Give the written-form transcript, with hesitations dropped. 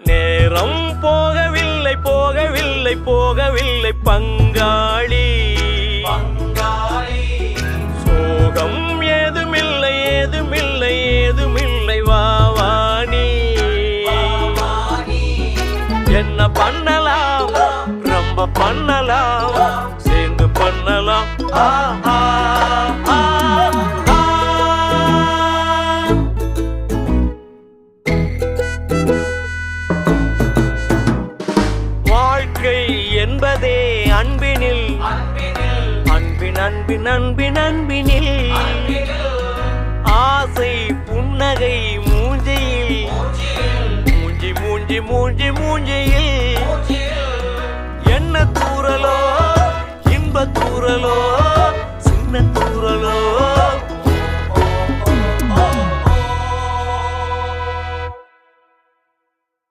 நேரம் போகவில்லை போகவில்லை போகவில்லை பங்காளி, சோகம் ஏதுமில்லை ஏதுமில்லை ஏதுமில்லை வாவாணி. என்ன பண்ணலாம் ரொம்ப பண்ணலாம் சேர்ந்து பண்ணலாம். வாழ்க்கை என்பதே அன்பினில் அன்பின் அன்பின் அன்பின் அன்பினில் ஆசை புன்னகை மூஞ்சியில் மூஞ்சி மூஞ்சி மூஞ்சி மூஞ்சியில் என்ன தூரலோ இன்ப தூரலோ சின்ன தூரலோ